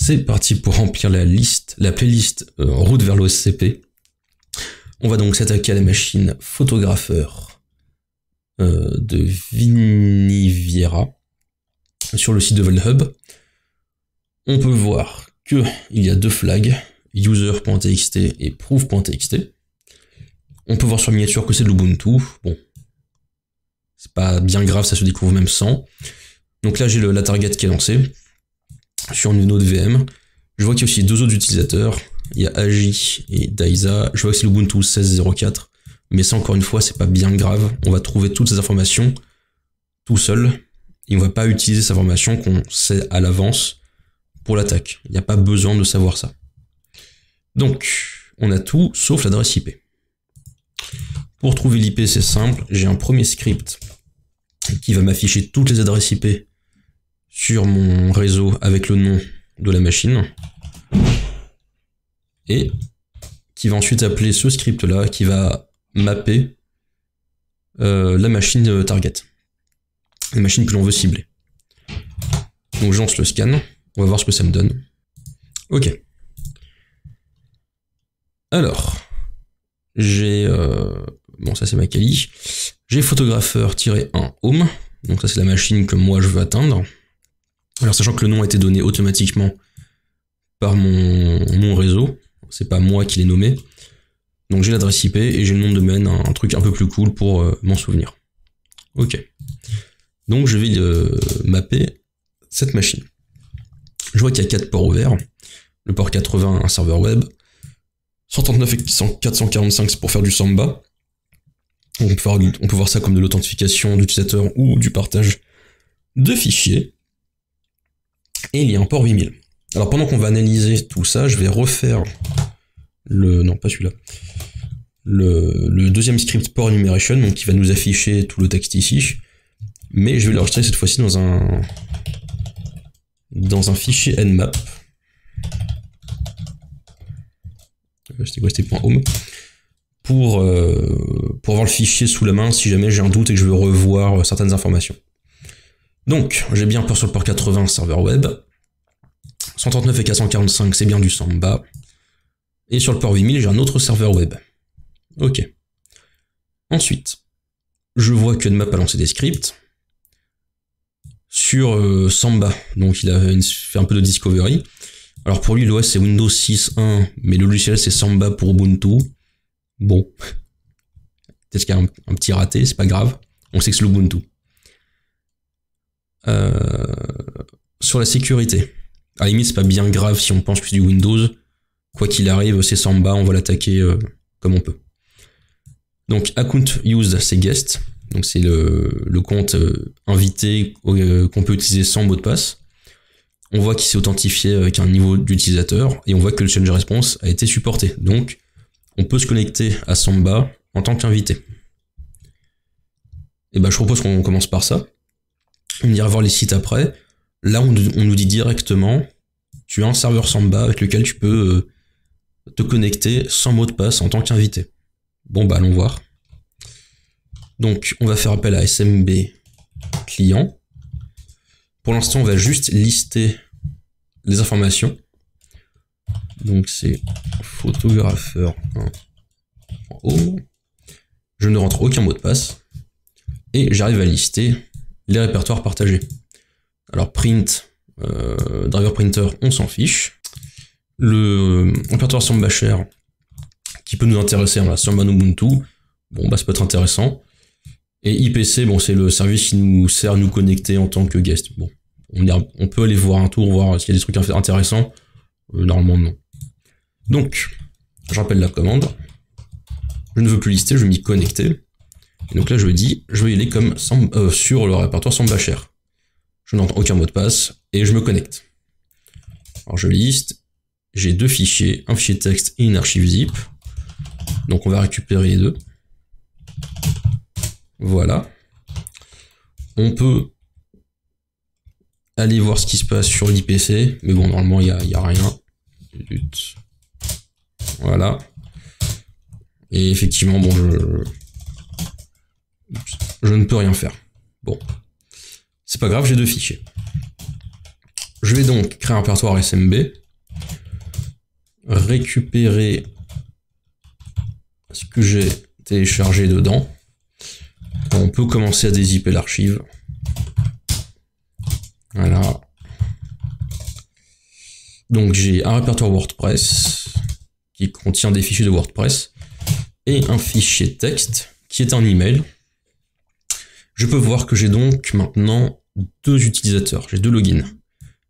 C'est parti pour remplir la playlist en route vers l'OSCP. On va donc s'attaquer à la machine photographeur de Viniviera sur le site de VolHub. On peut voir que il y a deux flags, user.txt et proof.txt. On peut voir sur la miniature que c'est de l'Ubuntu. Bon, c'est pas bien grave, ça se découvre même sans. Donc là, j'ai la target qui est lancée sur une autre VM. Je vois qu'il y a aussi deux autres utilisateurs. Il y a Agi et Daisa. Je vois que c'est l'Ubuntu 16.04. Mais ça, encore une fois, c'est pas bien grave. On va trouver toutes ces informations tout seul. Et on va pas utiliser ces informations qu'on sait à l'avance pour l'attaque. Il n'y a pas besoin de savoir ça. Donc, on a tout sauf l'adresse IP. Pour trouver l'IP, c'est simple. J'ai un premier script qui va m'afficher toutes les adresses IP sur mon réseau avec le nom de la machine. Et qui va ensuite appeler ce script-là qui va mapper la machine target. La machine que l'on veut cibler. Donc je lance le scan. On va voir ce que ça me donne. Ok. Alors, j'ai... bon, ça c'est ma quali. J'ai photographeur-1 home. Donc ça c'est la machine que moi je veux atteindre. Alors sachant que le nom a été donné automatiquement par mon réseau. C'est pas moi qui l'ai nommé. Donc j'ai l'adresse IP et j'ai le nom de domaine, un truc un peu plus cool pour m'en souvenir. Ok. Donc je vais mapper cette machine. Je vois qu'il y a 4 ports ouverts. Le port 80, un serveur web. 139 et 445, c'est pour faire du Samba. On peut voir ça comme de l'authentification d'utilisateur ou du partage de fichiers. Et il y a un port 8000. Alors pendant qu'on va analyser tout ça, je vais refaire non pas celui-là, le deuxième script port enumeration, donc qui va nous afficher tout le texte ici, mais je vais l'enregistrer cette fois-ci dans un fichier nmap. C'était quoi, c'était .home, pour avoir le fichier sous la main si jamais j'ai un doute et que je veux revoir certaines informations. Donc j'ai bien peur sur le port 80 serveur web. 139 et 445, c'est bien du Samba. Et sur le port 8000, j'ai un autre serveur web. Ok. Ensuite, je vois que Nmap a lancé des scripts sur Samba. Donc il a fait un peu de discovery. Alors pour lui, l'OS c'est Windows 6.1, mais le logiciel c'est Samba pour Ubuntu. Bon. Peut-être qu'il y a un petit raté, c'est pas grave. On sait que c'est l'Ubuntu. Sur la sécurité. À la limite, c'est pas bien grave si on pense que c'est du Windows. Quoi qu'il arrive, c'est Samba, on va l'attaquer comme on peut. Donc, account used, c'est guest. Donc, c'est le compte invité qu'on peut utiliser sans mot de passe. On voit qu'il s'est authentifié avec un niveau d'utilisateur et on voit que le change response a été supporté. Donc, on peut se connecter à Samba en tant qu'invité. Et ben, je propose qu'on commence par ça. On ira voir les sites après. Là, on nous dit directement, tu as un serveur Samba avec lequel tu peux te connecter sans mot de passe en tant qu'invité. Bon, bah, allons voir. Donc, on va faire appel à SMB client. Pour l'instant, on va juste lister les informations. Donc, c'est photographeur 1 en home. Je ne rentre aucun mot de passe. Et j'arrive à lister les répertoires partagés. Alors print, driver printer, on s'en fiche. Le répertoire Samba Share, qui peut nous intéresser, on a Samba Ubuntu, bon bah ça peut être intéressant. Et IPC, bon c'est le service qui nous sert à nous connecter en tant que guest. Bon, on peut aller voir un tour, voir s'il y a des trucs intéressants. Normalement non. Donc, je rappelle la commande. Je ne veux plus lister, je veux m'y connecter. Et donc là je dis, je vais y aller comme sur le répertoire Samba Share. Je n'entends aucun mot de passe et je me connecte. Alors je liste, j'ai deux fichiers, un fichier texte et une archive zip. Donc on va récupérer les deux. Voilà. On peut aller voir ce qui se passe sur l'IPC, mais bon normalement il y a rien. Voilà. Et effectivement bon je ne peux rien faire. Bon. C'est pas grave, j'ai deux fichiers. Je vais donc créer un répertoire SMB, récupérer ce que j'ai téléchargé dedans. On peut commencer à dézipper l'archive. Voilà. Donc j'ai un répertoire WordPress qui contient des fichiers de WordPress et un fichier texte qui est un email. Je peux voir que j'ai donc maintenant deux utilisateurs, j'ai deux logins.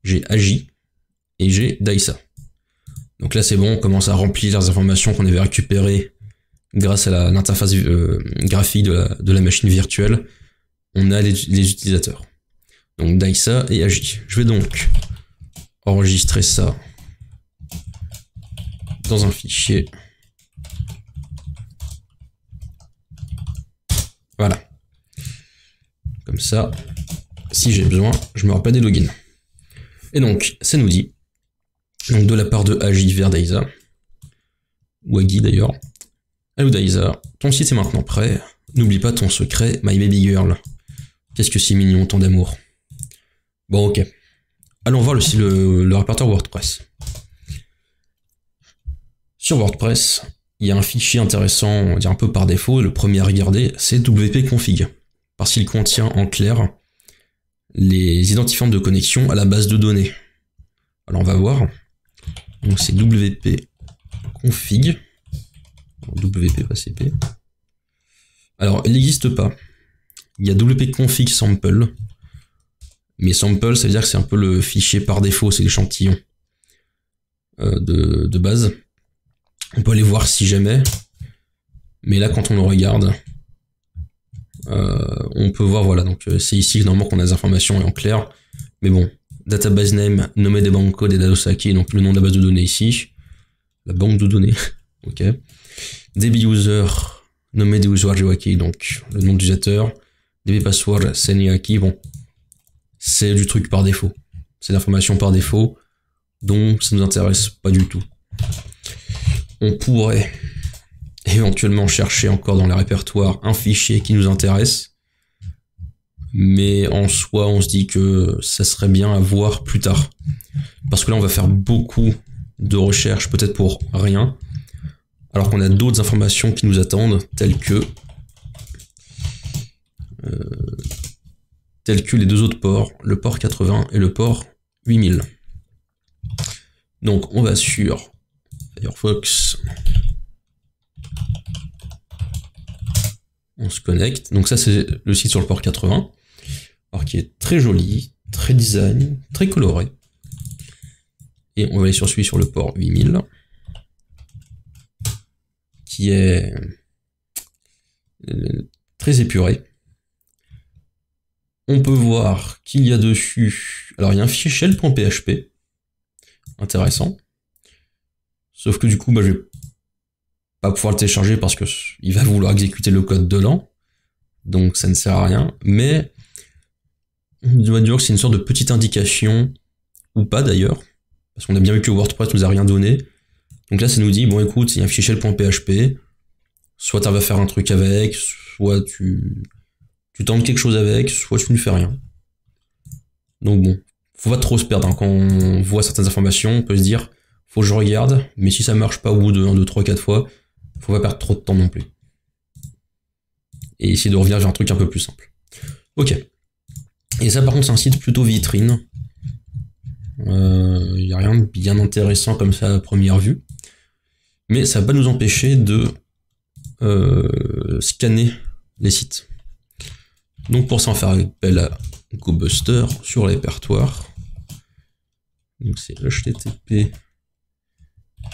J'ai Agi et j'ai Daïsa. Donc là c'est bon, on commence à remplir les informations qu'on avait récupérées grâce à l'interface graphique de la machine virtuelle. On a les utilisateurs. Donc Daïsa et Agi. Je vais donc enregistrer ça dans un fichier. Voilà. Comme ça, si j'ai besoin, je me rappelle des logins. Et donc, ça nous dit, donc de la part de Agi vers Daïsa, ou Agi d'ailleurs, allô Daïsa, ton site est maintenant prêt, n'oublie pas ton secret, my baby girl. Qu'est-ce que c'est mignon, tant d'amour. Bon, ok. Allons voir le répertoire WordPress. Sur WordPress, il y a un fichier intéressant, on va dire un peu par défaut, le premier à regarder, c'est wp-config, parce qu'il contient en clair les identifiants de connexion à la base de données. Alors on va voir. Donc c'est wp-config, wp pas cp. Alors il n'existe pas. Il y a wp-config sample, mais sample ça veut dire que c'est un peu le fichier par défaut, c'est l'échantillon de base. On peut aller voir si jamais, mais là quand on le regarde, on peut voir, voilà, donc c'est ici normalement qu'on a des informations en clair, mais bon, database name, nommé des banques code et Dadosaki, donc le nom de la base de données ici, la banque de données, ok, db user, nommé des user Jiwaki, donc le nom d'utilisateur, db password, Seniaki, bon, c'est du truc par défaut, c'est l'information par défaut, donc ça nous intéresse pas du tout. On pourrait éventuellement chercher encore dans les répertoires un fichier qui nous intéresse, mais en soi on se dit que ça serait bien à voir plus tard, parce que là on va faire beaucoup de recherches peut-être pour rien, alors qu'on a d'autres informations qui nous attendent, telles que les deux autres ports, le port 80 et le port 8000. Donc on va sur Firefox, on se connecte, donc ça c'est le site sur le port 80, alors qui est très joli, très design, très coloré, et on va aller sur celui sur le port 8000, qui est très épuré. On peut voir qu'il y a dessus, alors il y a un fichier shell.php, intéressant, sauf que du coup, je vais pas pouvoir le télécharger parce que il va vouloir exécuter le code dedans, donc ça ne sert à rien, mais on doit dire que c'est une sorte de petite indication, ou pas d'ailleurs, parce qu'on a bien vu que WordPress nous a rien donné, donc là ça nous dit, bon écoute, il y a un fichier shell.php, soit tu vas faire un truc avec, soit tu tentes quelque chose avec, soit tu ne fais rien. Donc bon, faut pas trop se perdre, hein. Quand on voit certaines informations, on peut se dire, faut que je regarde, mais si ça marche pas au bout de 1, 2, 3, 4 fois, faut pas perdre trop de temps non plus. Et essayer de revenir vers un truc un peu plus simple. Ok. Et ça par contre c'est un site plutôt vitrine. Il n'y a rien de bien intéressant comme ça à première vue. Mais ça va pas nous empêcher de scanner les sites. Donc pour ça on va faire appel à GoBuster sur les répertoires. Donc c'est http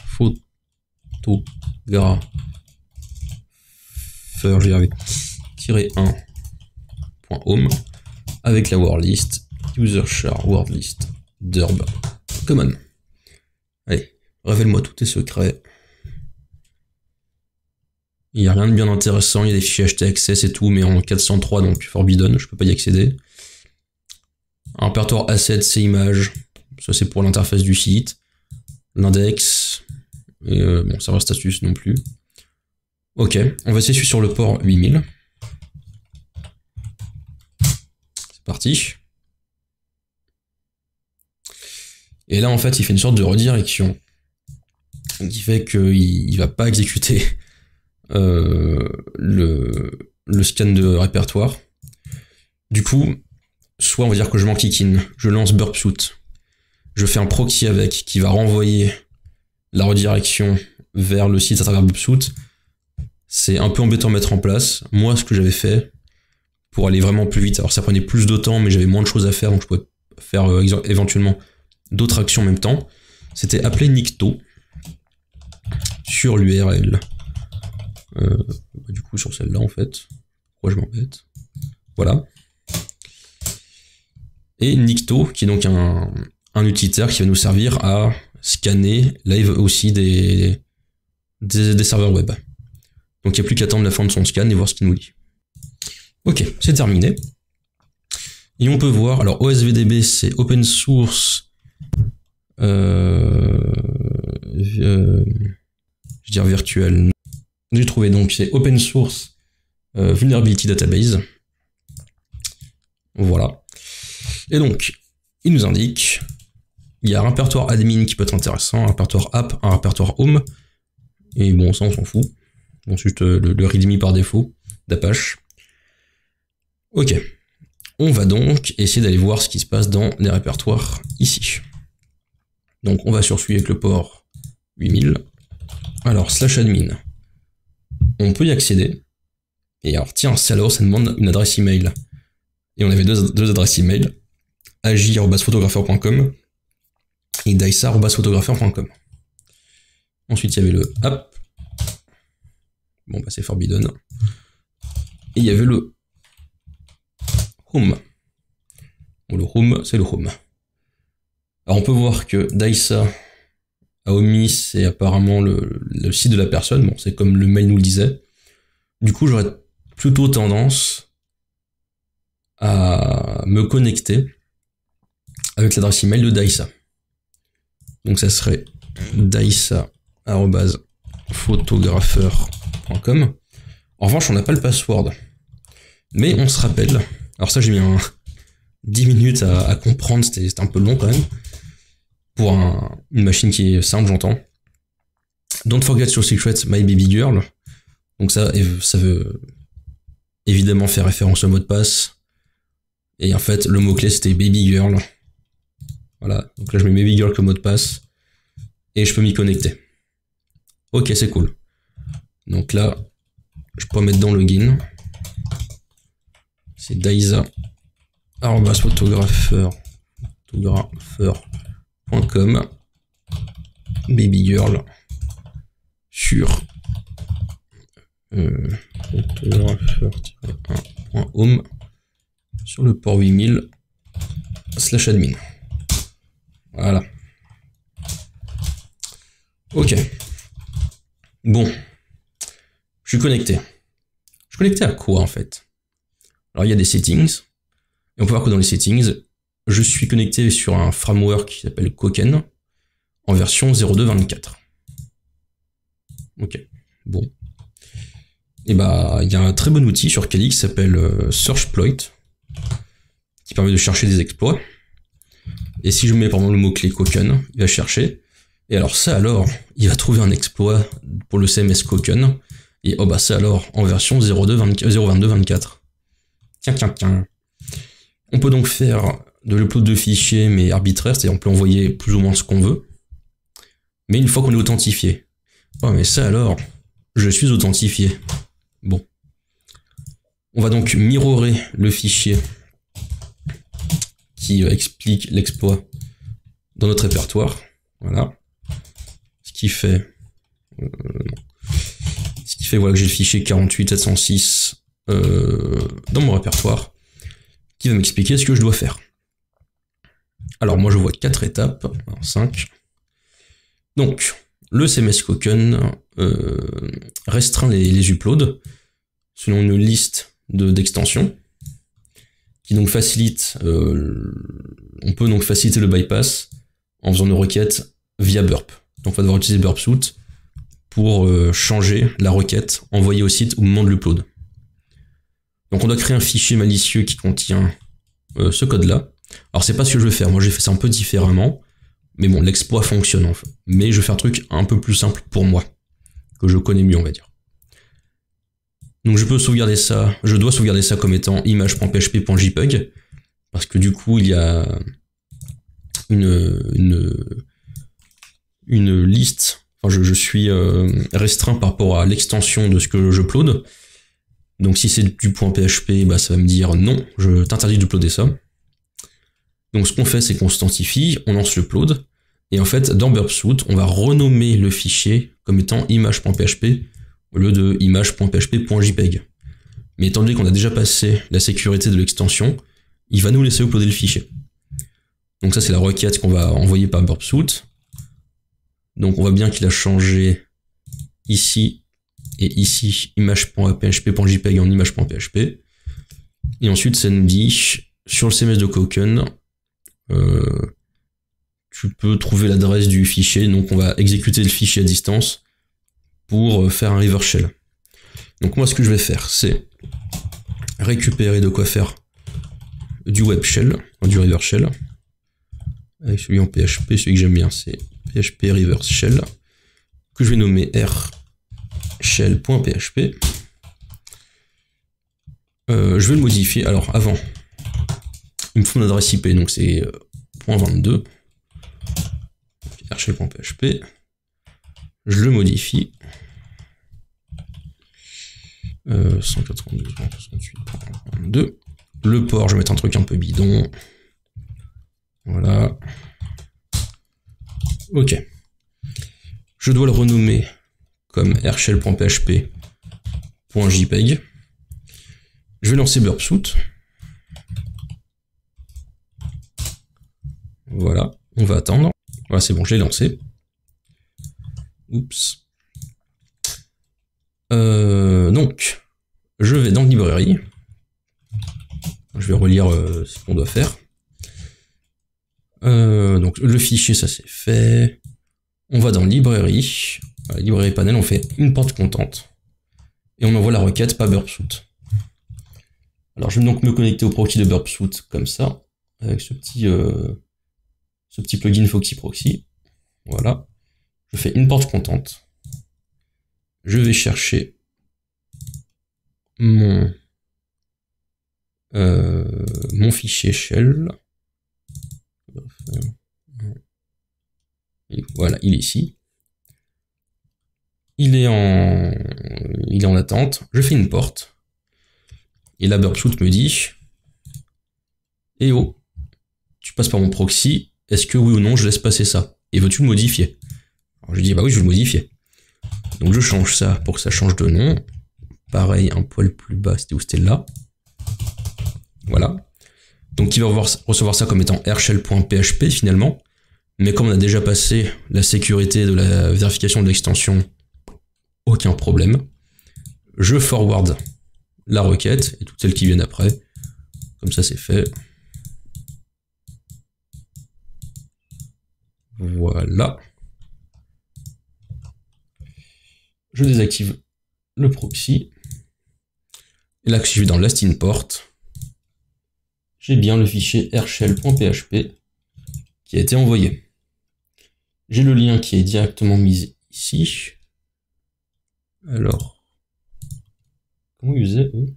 photographer-1.home avec la wordlist user char wordlist derb common. Allez, révèle-moi tous tes secrets. Il n'y a rien de bien intéressant, il y a des fichiers htaccess et tout, mais en 403, donc forbidden, je peux pas y accéder. Un répertoire assets, c'est images, ça c'est pour l'interface du site. L'index, et bon, serveur status non plus. Ok, on va essayer sur le port 8000. C'est parti. Et là, en fait, il fait une sorte de redirection qui fait qu'il va pas exécuter le scan de répertoire. Du coup, soit on va dire que je m'enquiquine, je lance burpsuit, je fais un proxy avec qui va renvoyer la redirection vers le site à travers burpsuit. C'est un peu embêtant à mettre en place. Moi, ce que j'avais fait pour aller vraiment plus vite, alors ça prenait plus de temps, mais j'avais moins de choses à faire, donc je pouvais faire éventuellement d'autres actions en même temps, c'était appeler Nikto sur l'URL. Du coup, sur celle-là, en fait. Pourquoi je m'embête? Voilà. Et Nikto, qui est donc un utilitaire qui va nous servir à scanner live aussi des serveurs web. Donc il n'y a plus qu'à attendre la fin de son scan et voir ce qu'il nous dit. Ok, c'est terminé. Et on peut voir, alors OSVDB c'est open source, je veux dire virtuel. J'ai trouvé donc c'est open source vulnerability database. Voilà. Et donc, il nous indique, il y a un répertoire admin qui peut être intéressant, un répertoire app, un répertoire home. Et bon, ça on s'en fout. Ensuite, le readme par défaut d'Apache. Ok. On va donc essayer d'aller voir ce qui se passe dans les répertoires ici. Donc on va sur celui avec le port 8000. Alors, /admin. On peut y accéder. Et alors, tiens, ça demande une adresse email. Et on avait deux adresses email. agi@photographeur.com et daisa@photographeur.com. Ensuite, il y avait le app. Bon, bah, c'est forbidden. Et il y avait le home. Bon, le home, c'est le home. Alors, on peut voir que Daisa a omis, c'est apparemment le site de la personne. Bon, c'est comme le mail nous le disait. Du coup, j'aurais plutôt tendance à me connecter avec l'adresse email de Daisa. Donc, ça serait daisa@photographeur.com. En revanche, on n'a pas le password. Mais on se rappelle. Alors ça, j'ai mis 10 minutes à comprendre, c'était un peu long quand même. Pour une machine qui est simple, j'entends. Don't forget your secret, my baby girl. Donc ça veut évidemment faire référence au mot de passe. Et en fait, le mot-clé, c'était baby girl. Voilà. Donc là, je mets baby girl comme mot de passe. Et je peux m'y connecter. Ok, c'est cool. Donc là, je peux mettre dans login. C'est daisa@photographeur.com baby girl sur photographeur-1.home sur le port 8000 /admin. Voilà. Ok. Bon. Je suis connecté. Je suis connecté à quoi en fait? Alors il y a des settings. Et on peut voir que dans les settings, je suis connecté sur un framework qui s'appelle Koken en version 02.24. Ok. Bon. Et bah, il y a un très bon outil sur Kali qui s'appelle Searchploit qui permet de chercher des exploits. Et si je mets par exemple le mot-clé Koken, il va chercher. Et alors ça alors, il va trouver un exploit pour le CMS Koken. Et oh bah ça alors, en version 0.22.24. Tiens. On peut donc faire de l'upload de fichiers, mais arbitraire, c'est-à-dire on peut envoyer plus ou moins ce qu'on veut. Mais une fois qu'on est authentifié. Oh mais ça alors, je suis authentifié. Bon. On va donc mirrorer le fichier qui explique l'exploit dans notre répertoire. Voilà. Ce qui fait voilà, que j'ai le fichier 48706 dans mon répertoire qui va m'expliquer ce que je dois faire. Alors moi je vois 4 étapes, 5. Donc le CMS Koken restreint les uploads selon une liste d'extensions qui donc facilite, on peut donc faciliter le bypass en faisant nos requêtes via burp. Donc on va devoir utiliser burpsuit pour changer la requête envoyée au site au moment de l'upload. Donc on doit créer un fichier malicieux qui contient ce code-là. Alors c'est pas ce que je vais faire, moi j'ai fait ça un peu différemment, Mais bon, l'exploit fonctionne en fait. Mais je fais un truc un peu plus simple pour moi, que je connais mieux, on va dire. Donc je peux sauvegarder ça, je dois sauvegarder ça comme étant image.php.jpeg, parce que du coup il y a une liste, enfin je suis restreint par rapport à l'extension de ce que j'upload. Donc si c'est du .php, bah ça va me dire non, je t'interdis d'uploader ça. Donc ce qu'on fait, c'est qu'on s'authentifie, on lance l'upload, et en fait dans burpsuite, on va renommer le fichier comme étant image.php au lieu de image.php.jpeg. Mais étant donné qu'on a déjà passé la sécurité de l'extension, il va nous laisser uploader le fichier. Donc ça c'est la requête qu'on va envoyer par burpsuite. Donc on voit bien qu'il a changé ici et ici image.php.jpeg en image.php. Et ensuite ça nous dit sur le CMS de Cooken, tu peux trouver l'adresse du fichier, donc on va exécuter le fichier à distance pour faire un reverse shell. Donc moi ce que je vais faire, c'est récupérer de quoi faire du web shell, du reverse shell, avec celui en PHP, celui que j'aime bien, c'est PHP reverse shell, que je vais nommer rshell.php. Je vais le modifier, alors avant, il me faut une adresse IP, donc c'est .22, rshell.php, je le modifie, 192.68.22. Le port, je vais mettre un truc un peu bidon. Voilà. Ok. Je dois le renommer comme rshell.php.jpeg. Je vais lancer burpsuite. Voilà. On va attendre. Voilà, c'est bon, je l'ai lancé. Oups. Donc, je vais dans librairie. Je vais relire ce qu'on doit faire. Donc, le fichier, ça c'est fait. On va dans librairie. Librairie panel, on fait une porte contente. Et on envoie la requête pas burpsuite. Alors, je vais donc me connecter au proxy de burpsuite comme ça, avec ce petit plugin Foxy Proxy. Voilà. Je fais une porte contente. Je vais chercher mon fichier shell. Et voilà, il est ici. Il est en attente. Je fais une porte. Et la burpsuite me dit eh oh, tu passes par mon proxy, est-ce que oui ou non je laisse passer ça? Et veux-tu le modifier? Alors je dis bah oui, je vais le modifier. Donc je change ça pour que ça change de nom. Pareil, un poil plus bas, c'était où? C'était là. Voilà. Donc il va recevoir ça comme étant rshell.php finalement. Mais comme on a déjà passé la sécurité de la vérification de l'extension, aucun problème. Je forward la requête et toutes celles qui viennent après. Comme ça c'est fait. Voilà. Je désactive le proxy. Et là, si je vais dans last import, j'ai bien le fichier rshell.php qui a été envoyé. J'ai le lien qui est directement mis ici. Alors, comment ils faisaient eux?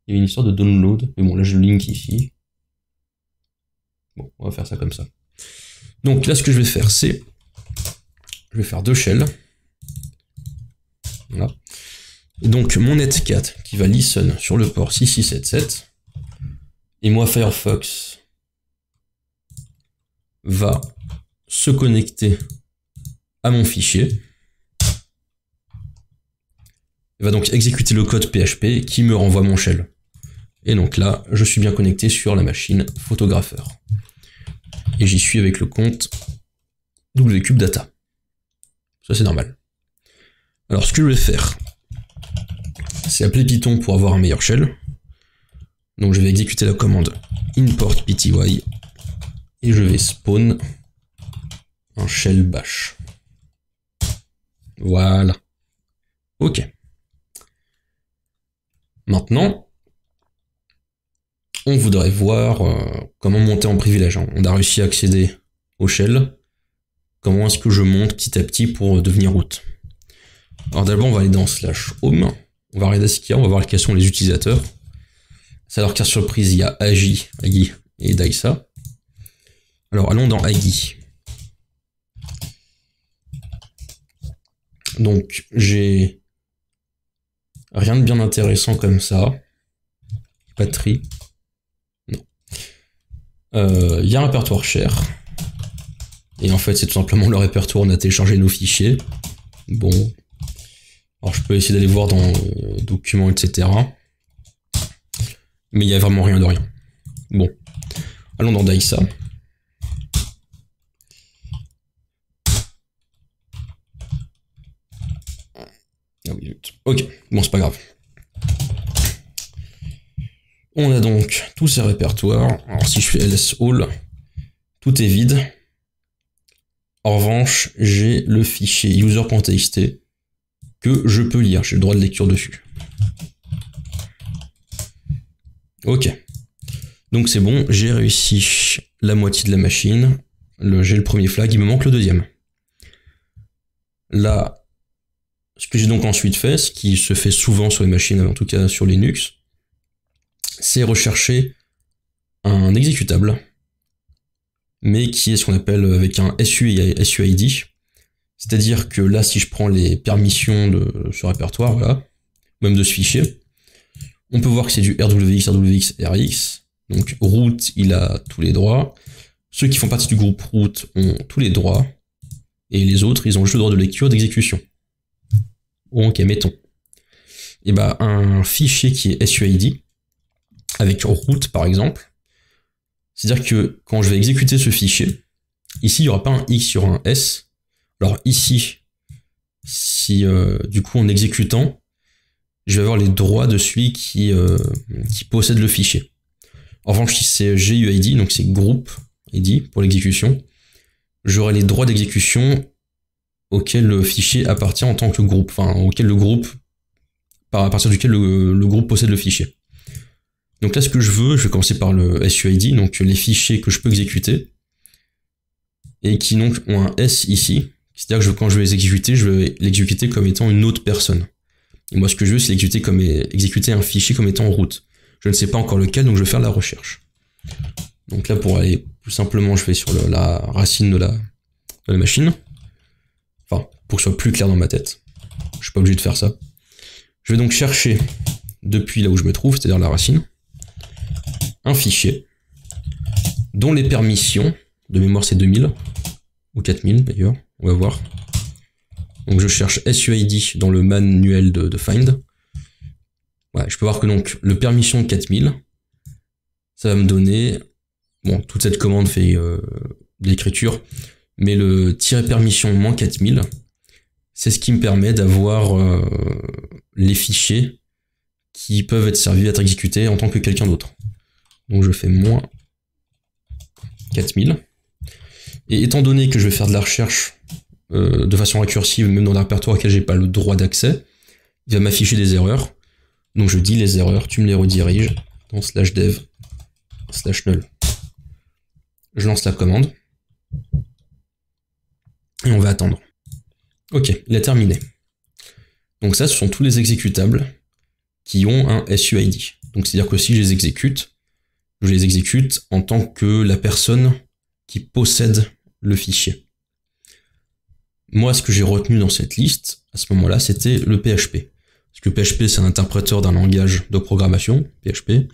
Il y avait une histoire de download, mais bon, là j'ai le link ici. Bon, on va faire ça comme ça. Donc là, ce que je vais faire, c'est, je vais faire deux shells. Voilà. Et donc mon netcat qui va listen sur le port 6677. Et moi, Firefox va se connecter à mon fichier. Il va donc exécuter le code PHP qui me renvoie mon shell. Et donc là, je suis bien connecté sur la machine photographeur. Et j'y suis avec le compte wcubedata. Ça, c'est normal. Alors, ce que je vais faire, c'est appeler Python pour avoir un meilleur shell. Donc, je vais exécuter la commande import pty et je vais spawn un shell bash. Voilà. Ok. Maintenant, on voudrait voir comment monter en privilège. On a réussi à accéder au shell, comment est-ce que je monte petit à petit pour devenir root. Alors d'abord, on va aller dans /home, on va regarder ce qu'il y a, on va voir quels sont les utilisateurs. C'est alors qu'à surprise, il y a Agi et Daisa. Alors allons dans Agi. Donc j'ai rien de bien intéressant comme ça. Pas de tri. Non. Il y a un répertoire share. Et en fait, c'est tout simplement le répertoire où on a téléchargé nos fichiers. Bon. Alors je peux essayer d'aller voir dans documents, etc. Mais il n'y a vraiment rien de rien. Bon. Allons dans Daisa. Ah oui, ok, bon c'est pas grave. On a donc tous ces répertoires. Alors si je fais ls all, tout est vide. En revanche, j'ai le fichier user.txt que je peux lire. J'ai le droit de lecture dessus. Ok. Donc c'est bon, j'ai réussi la moitié de la machine. J'ai le premier flag, il me manque le deuxième. Là, ce que j'ai donc ensuite fait, ce qui se fait souvent sur les machines, en tout cas sur Linux, c'est rechercher un exécutable, mais qui est ce qu'on appelle avec un SUID. C'est-à-dire que là, si je prends les permissions de ce répertoire, voilà, même de ce fichier, on peut voir que c'est du RWX, RWX, RX. Donc root, il a tous les droits. Ceux qui font partie du groupe root ont tous les droits. Et les autres, ils ont juste le droit de lecture, d'exécution. Ok, mettons. Et bah, un fichier qui est SUID, avec root par exemple, c'est-à-dire que quand je vais exécuter ce fichier, ici il n'y aura pas un X, il y aura un S. Alors ici, si du coup en exécutant, je vais avoir les droits de celui qui possède le fichier. En revanche, si c'est GUID, donc c'est groupe ID pour l'exécution, j'aurai les droits d'exécution auquel le fichier appartient en tant que groupe, enfin auquel le groupe, à partir duquel le groupe possède le fichier. Donc là, ce que je vais commencer par le SUID, donc les fichiers que je peux exécuter, et qui donc ont un S ici, c'est-à-dire que quand je vais les exécuter, je vais l'exécuter comme étant une autre personne. Et moi, ce que je veux, c'est exécuter un fichier comme étant root. Je ne sais pas encore lequel, donc je vais faire la recherche. Donc là, pour aller plus simplement, je vais sur la racine de la machine. Enfin, pour que ce soit plus clair dans ma tête. Je suis pas obligé de faire ça. Je vais donc chercher, depuis là où je me trouve, c'est-à-dire la racine, un fichier dont les permissions, de mémoire c'est 2000, ou 4000 d'ailleurs, on va voir. Donc je cherche SUID dans le manuel de find. Ouais, je peux voir que donc le permission de 4000, ça va me donner, bon, toute cette commande fait de l'écriture, mais le -permission -4000, c'est ce qui me permet d'avoir les fichiers qui peuvent être servis à être exécutés en tant que quelqu'un d'autre. Donc je fais -4000. Et étant donné que je vais faire de la recherche de façon récursive, même dans un répertoire auquel j'ai pas le droit d'accès, il va m'afficher des erreurs. Donc je dis les erreurs, tu me les rediriges dans /dev/null. Je lance la commande. Et on va attendre. Ok, il a terminé. Donc ça, ce sont tous les exécutables qui ont un SUID. Donc c'est-à-dire que si je les exécute en tant que la personne qui possède le fichier. Moi, ce que j'ai retenu dans cette liste, à ce moment-là, c'était le PHP. Parce que PHP, c'est un interpréteur d'un langage de programmation, PHP.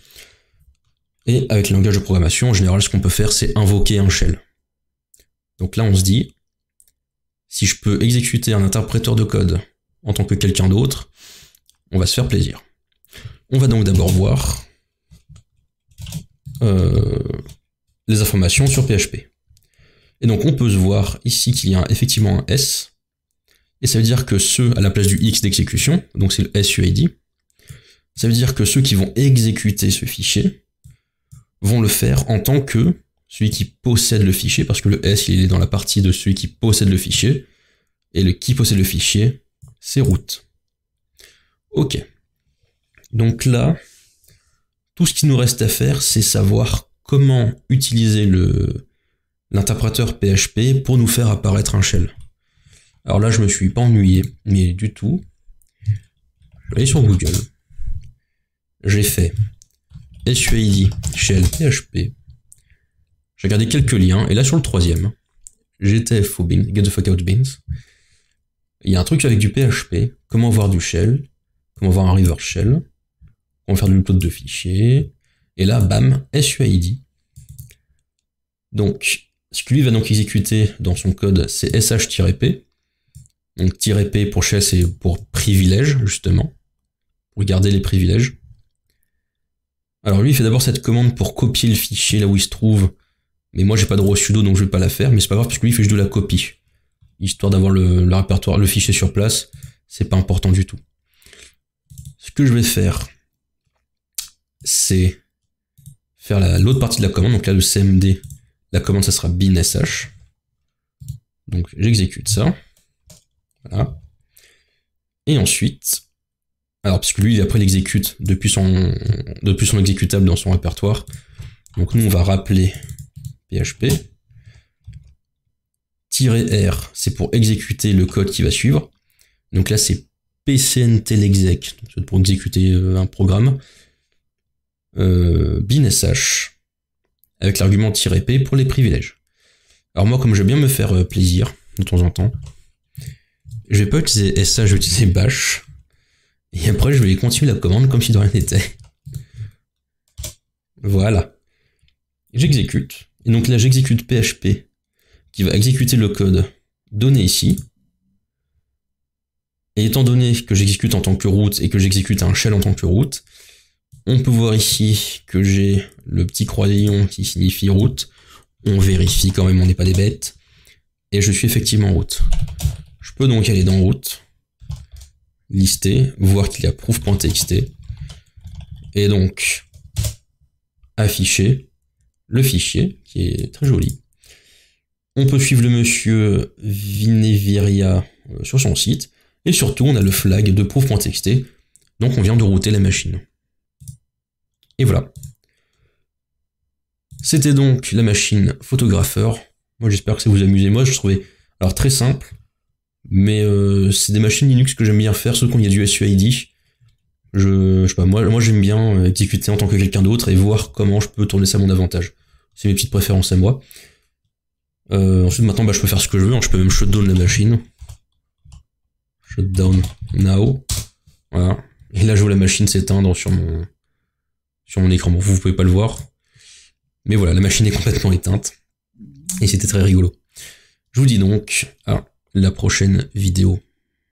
Et avec le langage de programmation, en général, ce qu'on peut faire, c'est invoquer un shell. Donc là, on se dit, si je peux exécuter un interpréteur de code en tant que quelqu'un d'autre, on va se faire plaisir. On va donc d'abord voir les informations sur PHP. Et donc on peut se voir ici qu'il y a effectivement un S, et ça veut dire que ceux à la place du X d'exécution, donc c'est le SUID, ça veut dire que ceux qui vont exécuter ce fichier vont le faire en tant que celui qui possède le fichier, parce que le S il est dans la partie de celui qui possède le fichier, et le qui possède le fichier, c'est root. Ok. Donc là, tout ce qu'il nous reste à faire, c'est savoir comment utiliser l'interpréteur PHP pour nous faire apparaître un shell. Alors là, je me suis pas ennuyé, mais du tout. Je vais aller sur Google. J'ai fait SUID shell PHP. J'ai regardé quelques liens, et là sur le troisième, GTF beans, get the fuck out beans. Il y a un truc avec du PHP, comment avoir du shell, comment avoir un reverse shell, comment faire de l'upload de fichiers, et là, bam, SUID. Donc, ce que lui va donc exécuter dans son code, c'est sh-p. Donc, -p pour shell, c'est pour privilège, justement, pour garder les privilèges. Alors lui, il fait d'abord cette commande pour copier le fichier là où il se trouve, mais moi j'ai pas de droit au sudo, donc je vais pas la faire, mais c'est pas grave, parce que lui, il fait juste de la copie. Histoire d'avoir le répertoire, le fichier sur place, c'est pas important du tout. Ce que je vais faire, c'est faire l'autre partie de la commande, donc là le cmd, la commande ça sera bin sh. Donc j'exécute ça. Voilà. Et ensuite, alors parce que lui après il exécute depuis son exécutable dans son répertoire. Donc nous on va rappeler PHP. -r, c'est pour exécuter le code qui va suivre. Donc là c'est pcntlexec, donc pour exécuter un programme. Bin sh avec l'argument -p pour les privilèges. Alors moi, comme j'aime bien me faire plaisir de temps en temps, je vais pas utiliser sh, je vais utiliser bash. Et après, je vais continuer la commande comme si de rien n'était. Voilà. J'exécute. Et donc là, j'exécute PHP qui va exécuter le code donné ici. Et étant donné que j'exécute en tant que root et que j'exécute un shell en tant que root, on peut voir ici que j'ai le petit croisillon qui signifie root. On vérifie quand même, on n'est pas des bêtes. Et je suis effectivement root. Je peux donc aller dans root, lister, voir qu'il y a proof.txt, et donc afficher le fichier, qui est très joli. On peut suivre le monsieur Vineviria sur son site, et surtout on a le flag de proof.txt, donc on vient de router la machine. Et voilà. C'était donc la machine photographeur. Moi j'espère que ça vous amuse. Moi je trouvais alors très simple, mais c'est des machines Linux que j'aime bien faire, surtout quand il y a du SUID. Je sais pas, moi j'aime bien exécuter en tant que quelqu'un d'autre et voir comment je peux tourner ça à mon avantage. C'est mes petites préférences à moi. Ensuite maintenant je peux faire ce que je veux, hein. Je peux même shutdown la machine. Shutdown now. Voilà. Et là je vois la machine s'éteindre sur mon écran. Bon, vous pouvez pas le voir. Mais voilà, la machine est complètement éteinte. Et c'était très rigolo. Je vous dis donc à la prochaine vidéo.